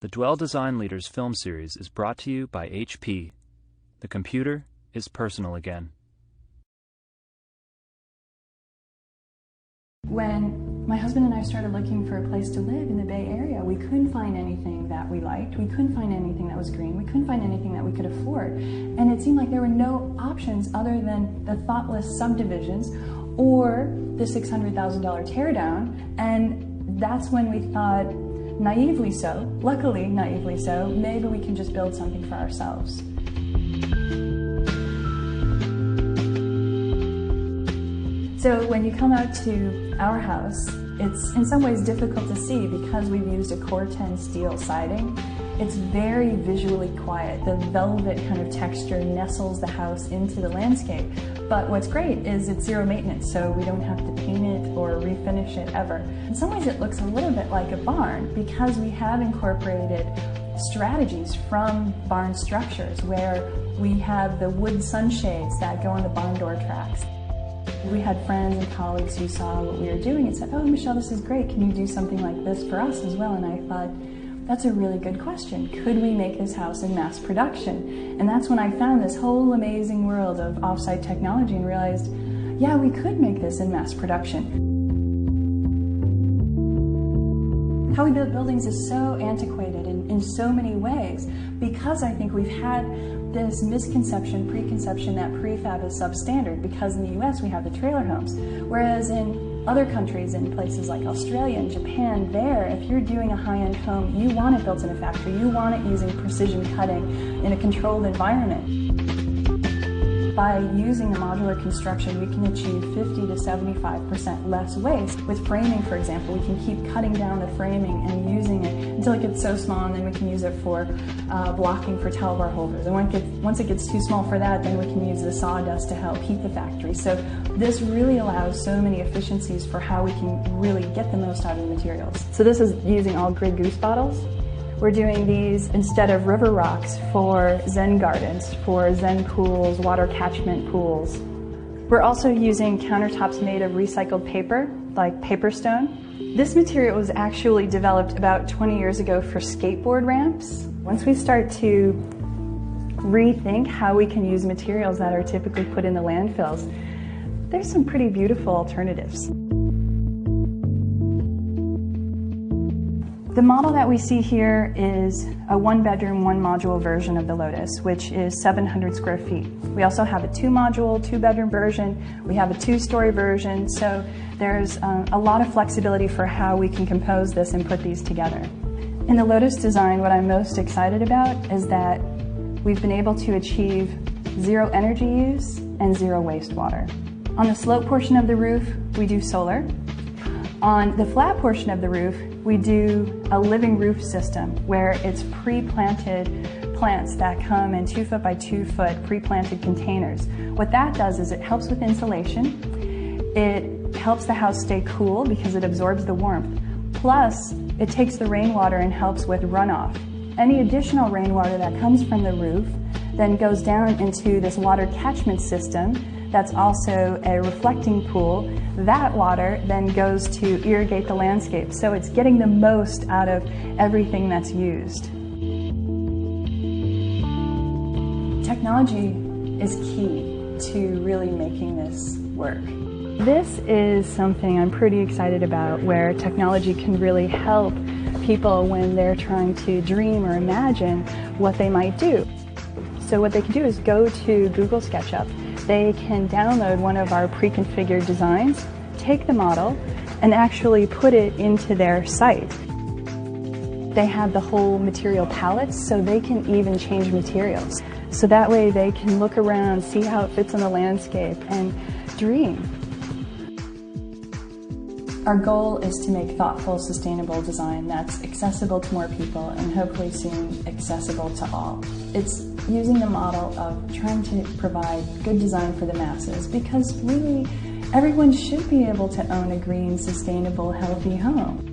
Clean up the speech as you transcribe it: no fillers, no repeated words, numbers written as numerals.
The Dwell Design Leaders film series is brought to you by HP. The computer is personal again. When my husband and I started looking for a place to live in the Bay Area, we couldn't find anything that we liked. We couldn't find anything that was green. We couldn't find anything that we could afford. And it seemed like there were no options other than the thoughtless subdivisions or the $600,000 teardown. And that's when we thought, naively so, luckily naively so, maybe we can just build something for ourselves. So when you come out to our house, it's in some ways difficult to see because we've used a Core 10 steel siding. It's very visually quiet. The velvet kind of texture nestles the house into the landscape. But what's great is it's zero maintenance, so we don't have to paint it or refinish it ever. In some ways it looks a little bit like a barn because we have incorporated strategies from barn structures where we have the wood sunshades that go on the barn door tracks. We had friends and colleagues who saw what we were doing and said, "Oh, Michelle, this is great. Can you do something like this for us as well?" And I thought, that's a really good question. Could we make this house in mass production? And that's when I found this whole amazing world of offsite technology and realized, yeah, we could make this in mass production. How we build buildings is so antiquated in so many ways because I think we've had this misconception, preconception that prefab is substandard because in the US we have the trailer homes, whereas in other countries, in places like Australia and Japan, if you're doing a high-end home, you want it built in a factory, you want it using precision cutting in a controlled environment. By using the modular construction, we can achieve 50 to 75% less waste. With framing, for example, we can keep cutting down the framing and using it until it gets so small, and then we can use it for blocking for towel bar holders. And once it gets too small for that, then we can use the sawdust to help heat the factory. So this really allows so many efficiencies for how we can really get the most out of the materials. So this is using all Grey Goose bottles. We're doing these instead of river rocks for Zen gardens, for Zen pools, water catchment pools. We're also using countertops made of recycled paper, like paper stone. This material was actually developed about 20 years ago for skateboard ramps. Once we start to rethink how we can use materials that are typically put in the landfills, there's some pretty beautiful alternatives. The model that we see here is a one-bedroom, one-module version of the Lotus, which is 700 square feet. We also have a two-module, two-bedroom version. We have a two-story version, so there's a lot of flexibility for how we can compose this and put these together. In the Lotus design, what I'm most excited about is that we've been able to achieve zero energy use and zero wastewater. On the slope portion of the roof, we do solar. On the flat portion of the roof, we do a living roof system where it's pre-planted plants that come in 2 foot by 2 foot pre-planted containers. What that does is it helps with insulation. It helps the house stay cool because it absorbs the warmth. Plus, it takes the rainwater and helps with runoff. Any additional rainwater that comes from the roof then goes down into this water catchment system that's also a reflecting pool. That water then goes to irrigate the landscape, so it's getting the most out of everything that's used. Technology is key to really making this work. This is something I'm pretty excited about, where technology can really help people when they're trying to dream or imagine what they might do. So what they can do is go to Google SketchUp. They can download one of our pre-configured designs, take the model, and actually put it into their site. They have the whole material palettes, so they can even change materials. So that way they can look around, see how it fits on the landscape, and dream. Our goal is to make thoughtful, sustainable design that's accessible to more people and hopefully soon accessible to all. It's using the model of trying to provide good design for the masses because really everyone should be able to own a green, sustainable, healthy home.